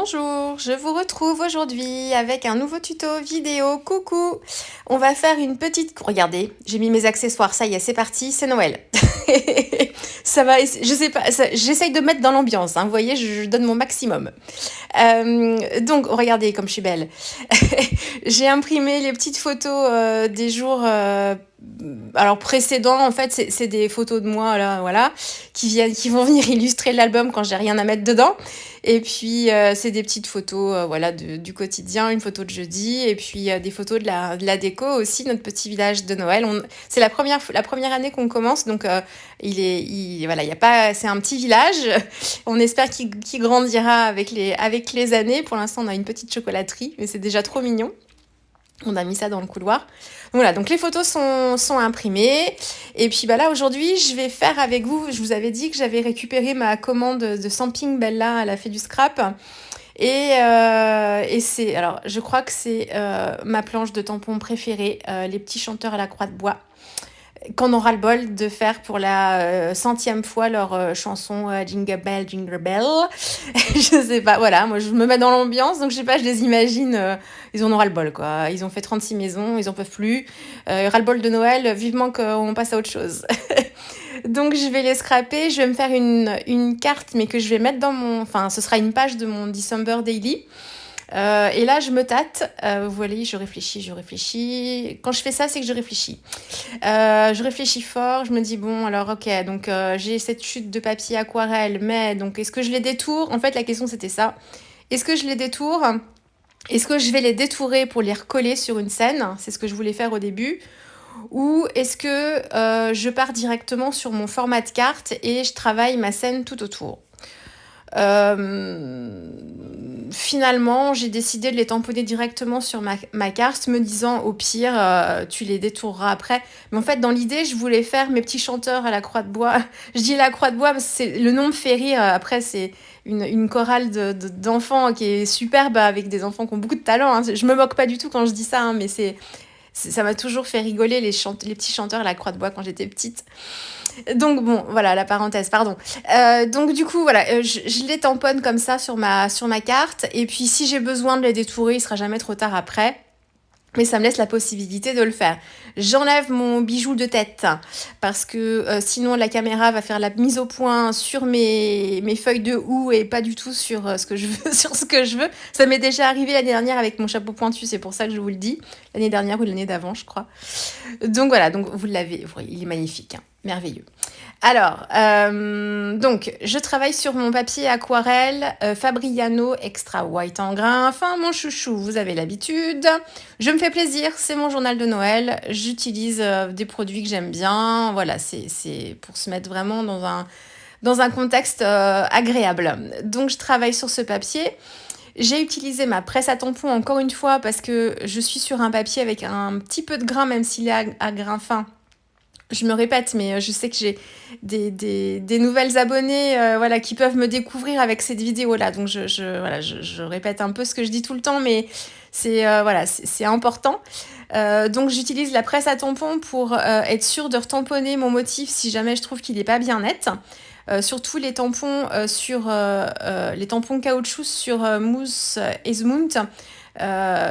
Bonjour, je vous retrouve aujourd'hui avec un nouveau tuto vidéo. Coucou! On va faire une petite... Regardez, j'ai mis mes accessoires, ça y est, c'est parti, c'est Noël. Ça va, je sais pas, j'essaye de mettre dans l'ambiance, hein, vous voyez, je donne mon maximum. Donc, regardez comme je suis belle. J'ai imprimé les petites photos des jours alors précédents. En fait, c'est des photos de moi, là, voilà, qui vont venir illustrer l'album quand j'ai rien à mettre dedans. Et puis, c'est des petites photos voilà, du quotidien, une photo de jeudi, et puis des photos de la déco aussi, notre petit village de Noël. C'est la première année qu'on commence, donc voilà, y a pas, c'est un petit village. On espère qu'il grandira avec les années. Pour l'instant, on a une petite chocolaterie, mais c'est déjà trop mignon. On a mis ça dans le couloir. Voilà, donc les photos sont imprimées. Et puis là, aujourd'hui, je vais faire avec vous... Je vous avais dit que j'avais récupéré ma commande de Samping Bella. Elle a fait du scrap. Et c'est... Alors, je crois que c'est ma planche de tampons préférée. Les petits chanteurs à la croix de bois. Qu'on aura le bol de faire pour la 100e fois leur chanson Jingle Bell, Jingle Bell. Je sais pas, voilà, moi je me mets dans l'ambiance, donc je sais pas, je les imagine, ils en auront le bol, quoi. Ils ont fait 36 maisons, ils en peuvent plus. Ras le bol de Noël, vivement qu'on passe à autre chose. Donc je vais les scraper, je vais me faire une carte, mais que je vais mettre dans mon... Enfin, ce sera une page de mon December Daily. Et là, je me tâte. Vous voyez, je réfléchis. Quand je fais ça, c'est que je réfléchis. Je réfléchis fort. Je me dis, bon, alors, ok, donc j'ai cette chute de papier aquarelle, mais donc, est-ce que je les détourne? En fait, la question, c'était ça. Est-ce que je les détourne? Est-ce que je vais les détourer pour les recoller sur une scène? C'est ce que je voulais faire au début. Ou est-ce que je pars directement sur mon format de carte et je travaille ma scène tout autour? Finalement, j'ai décidé de les tamponner directement sur ma carte, me disant au pire, tu les détourneras après. Mais en fait, dans l'idée, je voulais faire mes petits chanteurs à la croix de bois. Je dis la croix de bois, parce que le nom me fait rire. Après, c'est une chorale d'enfants qui est superbe, avec des enfants qui ont beaucoup de talent. Hein. Je me moque pas du tout quand je dis ça, hein, mais ça m'a toujours fait rigoler les petits chanteurs à la croix de bois quand j'étais petite. Donc bon, voilà, la parenthèse, pardon. Donc du coup, voilà, je les tamponne comme ça sur ma carte. Et puis si j'ai besoin de les détourer, il sera jamais trop tard après. Mais ça me laisse la possibilité de le faire. J'enlève mon bijou de tête parce que sinon la caméra va faire la mise au point sur mes feuilles de houx et pas du tout sur ce que je veux. Sur ce que je veux. Ça m'est déjà arrivé l'année dernière avec mon chapeau pointu, c'est pour ça que je vous le dis. L'année dernière ou l'année d'avant, je crois. Donc voilà, donc vous l'avez, il est magnifique, hein, merveilleux. Alors, donc, je travaille sur mon papier aquarelle Fabriano Extra White en grain. Enfin, mon chouchou, vous avez l'habitude. Je me fais plaisir, c'est mon journal de Noël. J'utilise des produits que j'aime bien. Voilà, c'est pour se mettre vraiment dans un contexte agréable. Donc, je travaille sur ce papier. J'ai utilisé ma presse à tampons encore une fois parce que je suis sur un papier avec un petit peu de grain, même s'il est à grain fin. Je me répète, mais je sais que j'ai des nouvelles abonnées voilà, qui peuvent me découvrir avec cette vidéo-là. Donc, je répète un peu ce que je dis tout le temps, mais c'est important. Donc, j'utilise la presse à tampons pour être sûre de retamponner mon motif si jamais je trouve qu'il n'est pas bien net. Surtout les tampons les tampons caoutchouc sur mousse Esmount.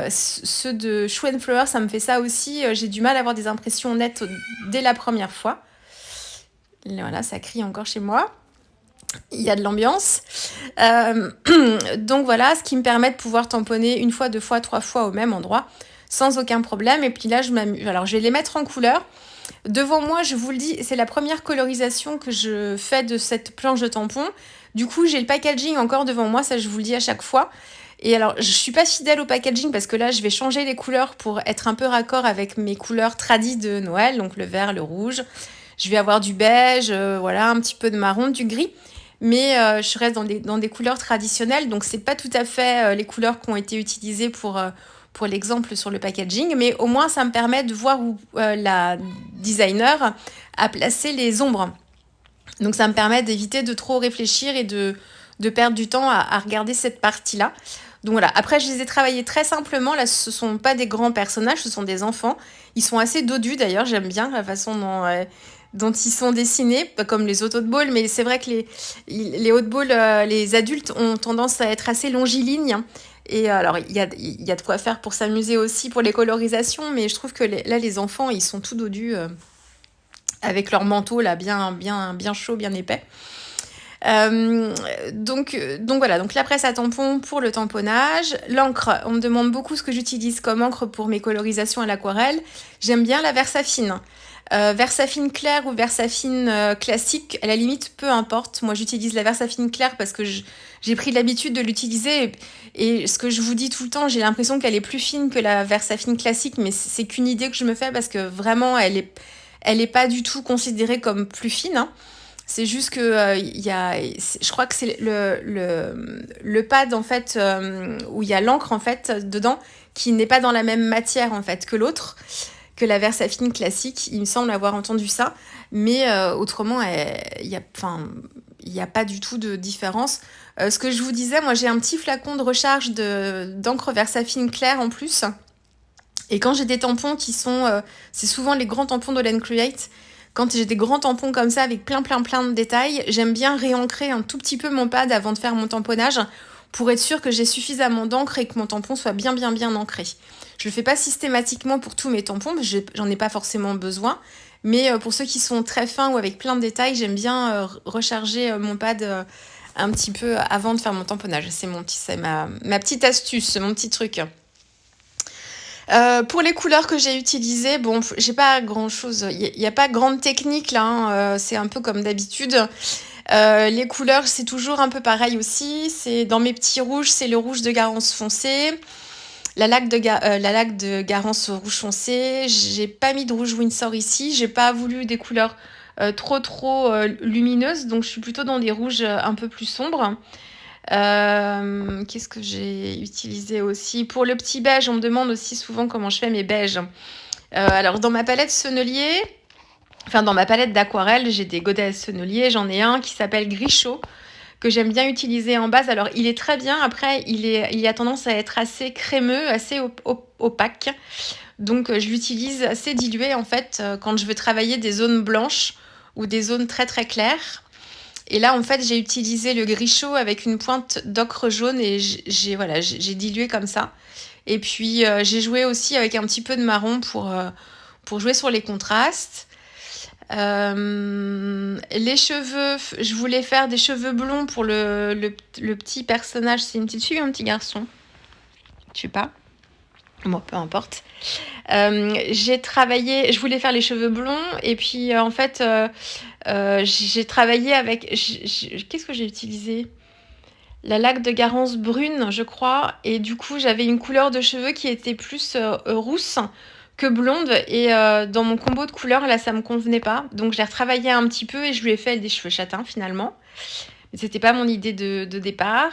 Ceux de Shoe and Flower, ça me fait ça aussi. J'ai du mal à avoir des impressions nettes dès la première fois. Voilà, ça crie encore chez moi. Il y a de l'ambiance. Donc voilà, ce qui me permet de pouvoir tamponner une fois, deux fois, trois fois au même endroit sans aucun problème. Et puis là, je m'amuse. Alors, je vais les mettre en couleur. Devant moi, je vous le dis, c'est la première colorisation que je fais de cette planche de tampons. Du coup, j'ai le packaging encore devant moi, ça je vous le dis à chaque fois. Et alors, je suis pas fidèle au packaging parce que là, je vais changer les couleurs pour être un peu raccord avec mes couleurs tradies de Noël, donc le vert, le rouge. Je vais avoir du beige, voilà, un petit peu de marron, du gris. Mais je reste dans des couleurs traditionnelles, donc c'est pas tout à fait les couleurs qui ont été utilisées pour l'exemple sur le packaging, mais au moins ça me permet de voir où la designer a placé les ombres. Donc ça me permet d'éviter de trop réfléchir et de perdre du temps à regarder cette partie-là. Donc voilà, après je les ai travaillés très simplement, là ce sont pas des grands personnages, ce sont des enfants. Ils sont assez dodus d'ailleurs, j'aime bien la façon dont ils sont dessinés, pas comme les autres haut-de-ball, mais c'est vrai que les haut-de-ball, les adultes ont tendance à être assez longilines. Et alors, il y a de quoi faire pour s'amuser aussi pour les colorisations, mais je trouve que là, les enfants, ils sont tout dodus avec leur manteau là, bien, bien, bien chaud, bien épais. Donc voilà, donc la presse à tampon pour le tamponnage. L'encre, on me demande beaucoup ce que j'utilise comme encre pour mes colorisations à l'aquarelle. J'aime bien la Versafine. Versafine claire ou Versafine classique, à la limite, peu importe. Moi, j'utilise la Versafine claire parce que j'ai pris l'habitude de l'utiliser. Et ce que je vous dis tout le temps, j'ai l'impression qu'elle est plus fine que la Versafine classique, mais c'est qu'une idée que je me fais parce que vraiment, elle est pas du tout considérée comme plus fine, hein. C'est juste que je crois que c'est le pad en fait où il y a l'encre en fait dedans qui n'est pas dans la même matière en fait que l'autre, que la Versafine classique. Il me semble avoir entendu ça, mais autrement, il y a pas du tout de différence. Ce que je vous disais, moi j'ai un petit flacon de recharge d'encre Versafine claire en plus. Et quand j'ai des tampons qui sont, c'est souvent les grands tampons de Create. Quand j'ai des grands tampons comme ça avec plein de détails, j'aime bien réancrer un tout petit peu mon pad avant de faire mon tamponnage pour être sûr que j'ai suffisamment d'encre et que mon tampon soit bien ancré. Je le fais pas systématiquement pour tous mes tampons, parce que j'en ai pas forcément besoin, mais pour ceux qui sont très fins ou avec plein de détails, j'aime bien recharger mon pad un petit peu avant de faire mon tamponnage. C'est ma petite astuce, mon petit truc. Pour les couleurs que j'ai utilisées, bon, j'ai pas grand chose, il n'y a pas grande technique là, hein, c'est un peu comme d'habitude. Les couleurs, c'est toujours un peu pareil aussi. C'est dans mes petits rouges, c'est le rouge de Garance foncé, la laque de Garance rouge foncé. J'ai pas mis de rouge Windsor ici, j'ai pas voulu des couleurs trop lumineuses, donc je suis plutôt dans des rouges un peu plus sombres. Qu'est-ce que j'ai utilisé aussi? Pour le petit beige, on me demande aussi souvent comment je fais mes beiges. Alors, dans ma palette sennelier, enfin, dans ma palette d'aquarelle, j'ai des godets sennelier. J'en ai un qui s'appelle Gris Chaud, que j'aime bien utiliser en base. Alors, il est très bien. Après, il a tendance à être assez crémeux, assez opaque. Donc, je l'utilise assez dilué, en fait, quand je veux travailler des zones blanches ou des zones très claires. Et là, en fait, j'ai utilisé le Gris Chaud avec une pointe d'ocre jaune et j'ai dilué comme ça. Et puis, j'ai joué aussi avec un petit peu de marron pour jouer sur les contrastes. Les cheveux, je voulais faire des cheveux blonds pour le petit personnage. C'est une petite fille ou un petit garçon? Je sais pas. Bon, peu importe. Je voulais faire les cheveux blonds et puis en fait, j'ai travaillé avec. Qu'est-ce que j'ai utilisé? La laque de Garance brune, je crois. Et du coup, j'avais une couleur de cheveux qui était plus rousse que blonde. Et dans mon combo de couleurs, là, ça me convenait pas. Donc, j'ai retravaillé un petit peu et je lui ai fait des cheveux châtains finalement. Mais c'était pas mon idée de départ.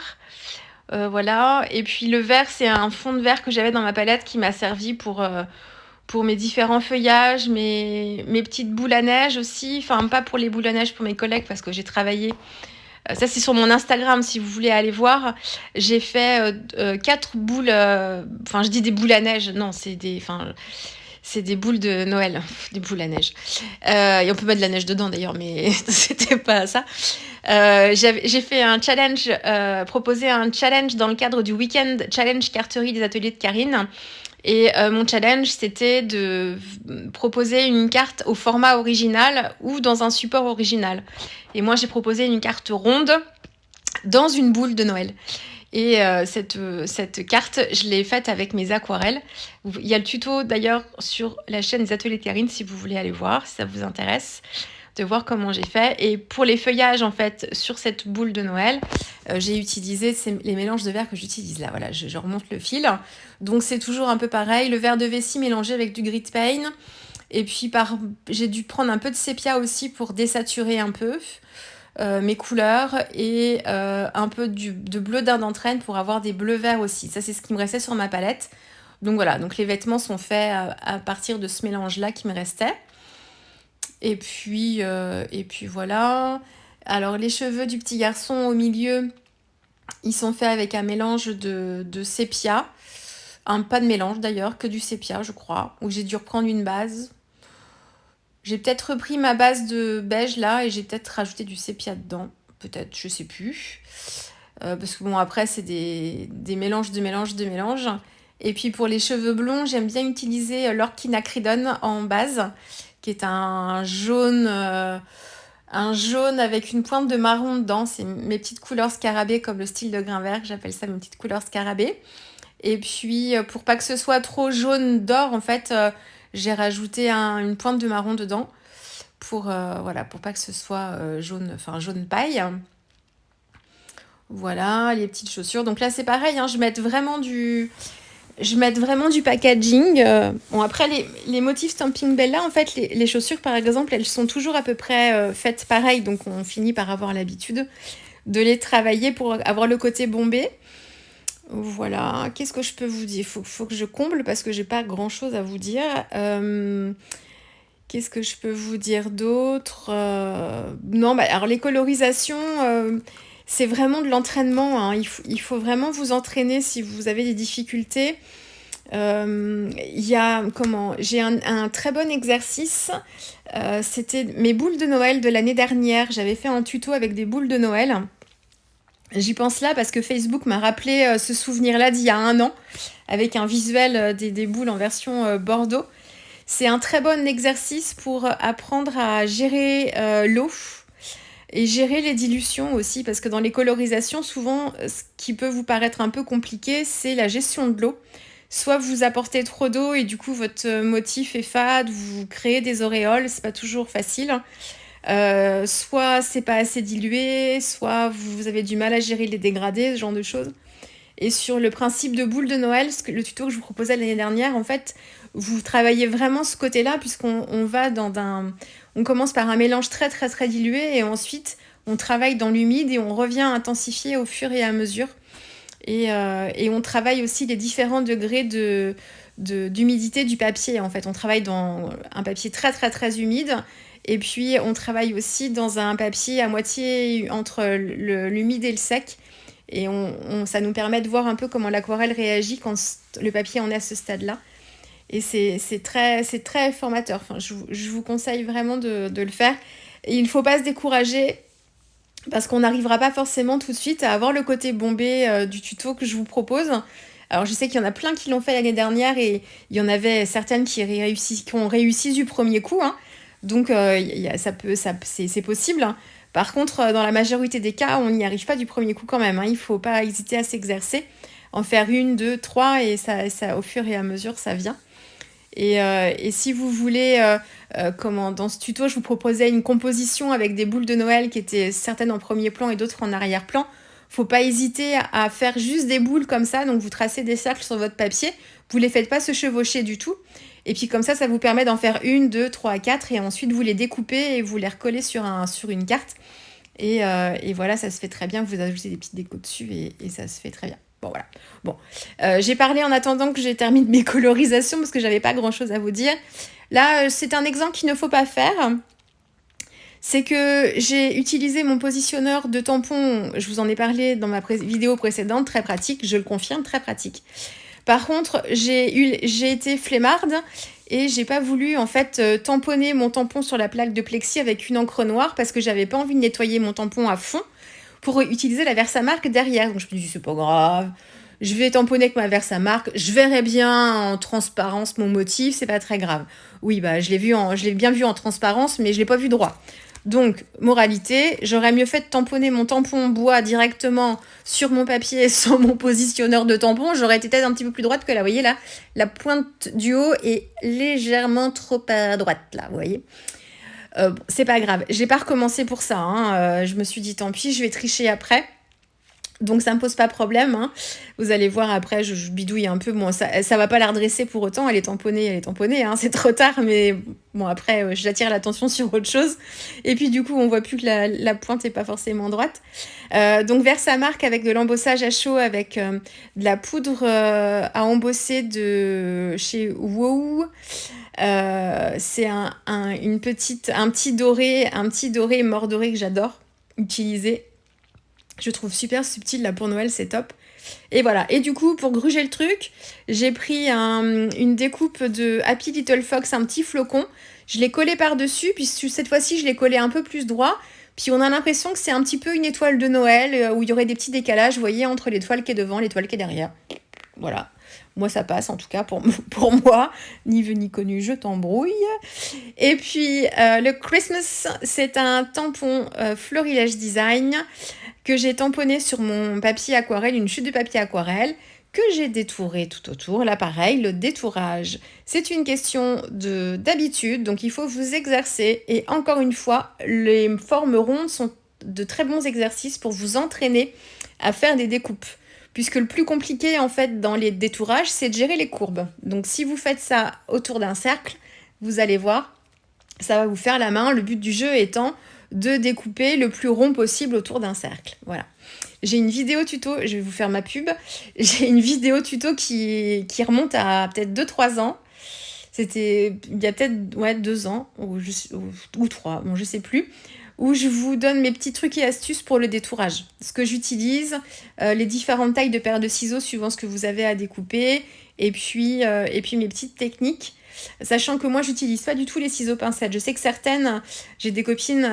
Voilà. Et puis le vert, c'est un fond de vert que j'avais dans ma palette qui m'a servi pour mes différents feuillages, mes petites boules à neige aussi. Enfin, pas pour les boules à neige pour mes collègues parce que j'ai travaillé. Ça, c'est sur mon Instagram si vous voulez aller voir. J'ai fait 4 boules. Enfin, je dis des boules à neige. Non, c'est des boules de Noël, des boules à neige. Et on peut mettre de la neige dedans d'ailleurs, mais c'était pas ça. J'ai fait un challenge, proposé un challenge dans le cadre du week-end challenge carterie des ateliers de Karine. Et mon challenge, c'était de proposer une carte au format original ou dans un support original. Et moi, j'ai proposé une carte ronde dans une boule de Noël. Et cette carte, je l'ai faite avec mes aquarelles. Il y a le tuto d'ailleurs sur la chaîne des ateliers de Karine si vous voulez aller voir, si ça vous intéresse, de voir comment j'ai fait. Et pour les feuillages, en fait, sur cette boule de Noël, j'ai utilisé les mélanges de verre que j'utilise là. Voilà, je remonte le fil. Donc c'est toujours un peu pareil, le verre de vessie mélangé avec du grit paint. Et puis j'ai dû prendre un peu de sépia aussi pour désaturer un peu mes couleurs et un peu de bleu dinde d'entraîne pour avoir des bleus verts aussi. Ça, c'est ce qui me restait sur ma palette. Donc voilà, donc les vêtements sont faits à partir de ce mélange-là qui me restait. Et puis voilà. Alors les cheveux du petit garçon au milieu, ils sont faits avec un mélange de sépia. Pas de mélange d'ailleurs, que du sépia, je crois. Où j'ai dû reprendre une base. J'ai peut-être repris ma base de beige là et j'ai peut-être rajouté du sépia dedans. Peut-être, je sais plus. Parce que bon, après, c'est des mélanges de mélanges de mélanges. Et puis pour les cheveux blonds, j'aime bien utiliser l'orchinacridone en base, qui est un jaune avec une pointe de marron dedans. C'est mes petites couleurs scarabées, comme le style de grain vert, j'appelle ça mes petites couleurs scarabées. Et puis, pour pas que ce soit trop jaune d'or, en fait, j'ai rajouté une pointe de marron dedans voilà, pour pas que ce soit jaune paille. Voilà, les petites chaussures. Donc là, c'est pareil, hein, je mets vraiment du packaging. Bon, après, les motifs Stamping Bella, en fait, les chaussures, par exemple, elles sont toujours à peu près faites pareil. Donc, on finit par avoir l'habitude de les travailler pour avoir le côté bombé. Voilà, qu'est-ce que je peux vous dire ? Faut que je comble parce que j'ai pas grand-chose à vous dire. Qu'est-ce que je peux vous dire d'autre ? Non, alors les colorisations, c'est vraiment de l'entraînement, hein. Il faut vraiment vous entraîner si vous avez des difficultés. J'ai un très bon exercice. C'était mes boules de Noël de l'année dernière. J'avais fait un tuto avec des boules de Noël. J'y pense là parce que Facebook m'a rappelé ce souvenir-là d'il y a 1 an, avec un visuel des boules en version Bordeaux. C'est un très bon exercice pour apprendre à gérer l'eau et gérer les dilutions aussi, parce que dans les colorisations, souvent, ce qui peut vous paraître un peu compliqué, c'est la gestion de l'eau. Soit vous apportez trop d'eau et du coup votre motif est fade, vous créez des auréoles, c'est pas toujours facile. Soit c'est pas assez dilué, soit vous avez du mal à gérer les dégradés, ce genre de choses. Et sur le principe de boule de Noël, le tuto que je vous proposais l'année dernière, en fait, vous travaillez vraiment ce côté-là, puisqu'on va on commence par un mélange très très très dilué et ensuite on travaille dans l'humide et on revient intensifier au fur et à mesure. Et on travaille aussi les différents degrés d'humidité du papier. En fait, on travaille dans un papier très très très humide. Et puis, on travaille aussi dans un papier à moitié entre l'humide et le sec. Et ça nous permet de voir un peu comment l'aquarelle réagit quand le papier en est à ce stade-là. Et c'est très formateur. Enfin, je vous conseille vraiment de le faire. Et il ne faut pas se décourager parce qu'on n'arrivera pas forcément tout de suite à avoir le côté bombé du tuto que je vous propose. Alors, je sais qu'il y en a plein qui l'ont fait l'année dernière et il y en avait certaines qui ont réussi du premier coup, hein. Donc, c'est possible. Par contre, dans la majorité des cas, on n'y arrive pas du premier coup quand même, hein. Il ne faut pas hésiter à s'exercer, en faire 1, 2, 3 et ça, au fur et à mesure, ça vient. Et si vous voulez, dans ce tuto, je vous proposais une composition avec des boules de Noël qui étaient certaines en premier plan et d'autres en arrière-plan. Faut pas hésiter à faire juste des boules comme ça. Donc vous tracez des cercles sur votre papier. Vous les faites pas se chevaucher du tout. Et puis comme ça vous permet d'en faire 1, 2, 3, 4. Et ensuite vous les découpez et vous les recollez sur une carte. Et voilà, ça se fait très bien. Vous ajoutez des petites décos dessus et ça se fait très bien. Bon, voilà. Bon, j'ai parlé en attendant que j'ai terminé mes colorisations parce que j'avais pas grand-chose à vous dire. Là, c'est un exemple qu'il ne faut pas faire. C'est que j'ai utilisé mon positionneur de tampon, je vous en ai parlé dans ma vidéo précédente, très pratique, je le confirme, très pratique. Par contre, j'ai été flemmarde et j'ai pas voulu en fait tamponner mon tampon sur la plaque de plexi avec une encre noire parce que j'avais pas envie de nettoyer mon tampon à fond pour utiliser la Versamark derrière. Donc je me dis c'est pas grave, je vais tamponner avec ma Versamark, je verrai bien en transparence mon motif, c'est pas très grave. Oui, bah je l'ai bien vu en transparence, mais je l'ai pas vu droit. Donc, moralité, j'aurais mieux fait de tamponner mon tampon bois directement sur mon papier sans mon positionneur de tampon. J'aurais été peut-être un petit peu plus droite que là. Vous voyez là, la pointe du haut est légèrement trop à droite là, vous voyez. Bon, c'est pas grave, j'ai pas recommencé pour ça, hein. Je me suis dit tant pis, je vais tricher après. Donc ça me pose pas problème, hein. Vous allez voir après, je bidouille un peu. Bon, ça va pas la redresser pour autant, elle est tamponnée, hein. C'est trop tard, mais bon après, j'attire l'attention sur autre chose. Et puis du coup, on voit plus que la pointe est pas forcément droite. Donc Versamark avec de l'embossage à chaud, avec de la poudre à embosser de chez Wow. C'est un petit doré mort doré que j'adore utiliser. Je trouve super subtil là pour Noël, c'est top. Et voilà. Et du coup, pour gruger le truc, j'ai pris une découpe de Happy Little Fox, un petit flocon. Je l'ai collé par-dessus, puis cette fois-ci, je l'ai collé un peu plus droit. Puis on a l'impression que c'est un petit peu une étoile de Noël, où il y aurait des petits décalages, vous voyez, entre l'étoile qui est devant, l'étoile qui est derrière. Voilà. Moi, ça passe, en tout cas, pour moi. Ni vu ni connu, je t'embrouille. Et puis, le Christmas, c'est un tampon Florilège Design que j'ai tamponné sur mon papier aquarelle, une chute de papier aquarelle, que j'ai détouré tout autour. Là, pareil, le détourage, c'est une question d'habitude, donc il faut vous exercer. Et encore une fois, les formes rondes sont de très bons exercices pour vous entraîner à faire des découpes. Puisque le plus compliqué, en fait, dans les détourages, c'est de gérer les courbes. Donc, si vous faites ça autour d'un cercle, vous allez voir, ça va vous faire la main. Le but du jeu étant de découper le plus rond possible autour d'un cercle. Voilà. J'ai une vidéo tuto, je vais vous faire ma pub. J'ai une vidéo tuto qui remonte à peut-être 2-3 ans. C'était il y a peut-être 2 ans ou 3, bon, je sais plus, où je vous donne mes petits trucs et astuces pour le détourage. Ce que j'utilise, les différentes tailles de paires de ciseaux suivant ce que vous avez à découper, et puis mes petites techniques. Sachant que moi, j'utilise pas du tout les ciseaux pincettes. Je sais que certaines, j'ai des copines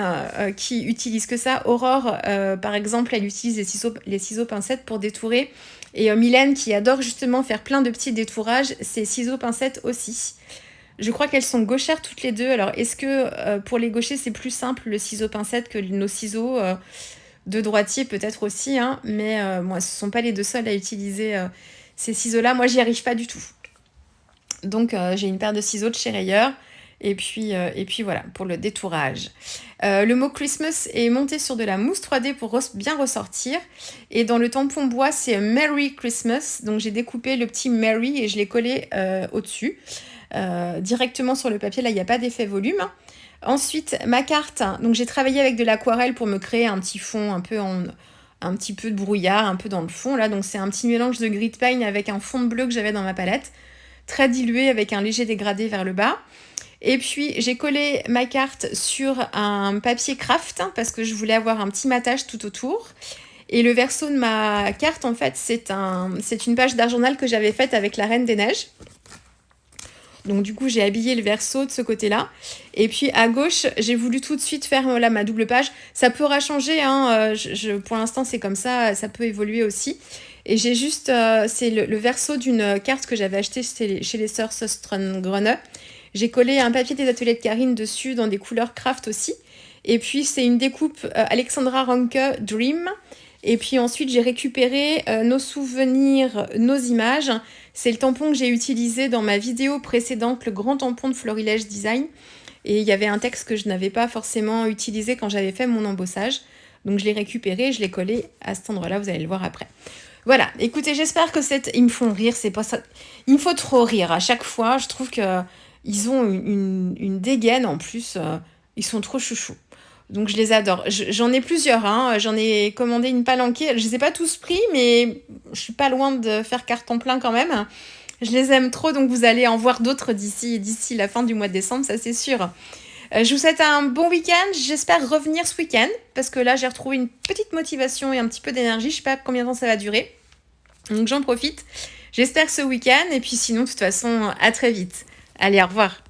qui utilisent que ça. Aurore, par exemple, elle utilise les ciseaux pincettes pour détourer. Et Mylène, qui adore justement faire plein de petits détourages, ses ciseaux pincettes aussi. Je crois qu'elles sont gauchères toutes les deux. Alors, est-ce que pour les gauchers, c'est plus simple le ciseau pincette que nos ciseaux de droitier peut-être aussi, hein, mais moi, ce ne sont pas les deux seuls à utiliser ces ciseaux-là. Moi, j'y arrive pas du tout. Donc, j'ai une paire de ciseaux de chez Rayer. Et puis voilà, pour le détourage. Le mot Christmas est monté sur de la mousse 3D pour bien ressortir. Et dans le tampon bois, c'est Merry Christmas. Donc, j'ai découpé le petit Merry et je l'ai collé au-dessus. Directement sur le papier, là, il n'y a pas d'effet volume. Ensuite, ma carte. Donc, j'ai travaillé avec de l'aquarelle pour me créer un petit fond un petit peu de brouillard, un peu dans le fond. Là, donc, c'est un petit mélange de gris de paint avec un fond de bleu que j'avais dans ma palette. Très dilué avec un léger dégradé vers le bas. Et puis, j'ai collé ma carte sur un papier craft parce que je voulais avoir un petit matage tout autour. Et le verso de ma carte, en fait, c'est une page d'art journal que j'avais faite avec la Reine des Neiges. Donc, du coup, j'ai habillé le verso de ce côté-là. Et puis, à gauche, j'ai voulu tout de suite faire là, ma double page. Ça pourra changer, hein. Pour l'instant, c'est comme ça. Ça peut évoluer aussi. Et j'ai juste... c'est le verso d'une carte que j'avais achetée chez les sœurs Söstrengrenne. J'ai collé un papier des ateliers de Karine dessus dans des couleurs craft aussi. Et puis, c'est une découpe Alexandra Ranke Dream. Et puis ensuite, j'ai récupéré nos souvenirs, nos images. C'est le tampon que j'ai utilisé dans ma vidéo précédente, le grand tampon de Florilège Design. Et il y avait un texte que je n'avais pas forcément utilisé quand j'avais fait mon embossage. Donc, je l'ai récupéré et je l'ai collé à cet endroit-là. Vous allez le voir après. Voilà, écoutez, j'espère que ils me font rire. C'est pas ça. Il me faut trop rire à chaque fois. Je trouve que... Ils ont une dégaine en plus, ils sont trop chouchous. Donc je les adore. J'en ai plusieurs, hein. J'en ai commandé une palanquée. Je ne les ai pas tous pris, mais je suis pas loin de faire carton plein quand même. Je les aime trop, donc vous allez en voir d'autres d'ici la fin du mois de décembre, ça c'est sûr. Je vous souhaite un bon week-end. J'espère revenir ce week-end, parce que là j'ai retrouvé une petite motivation et un petit peu d'énergie. Je ne sais pas combien de temps ça va durer. Donc j'en profite. J'espère ce week-end, et puis sinon, de toute façon, à très vite. Allez, au revoir.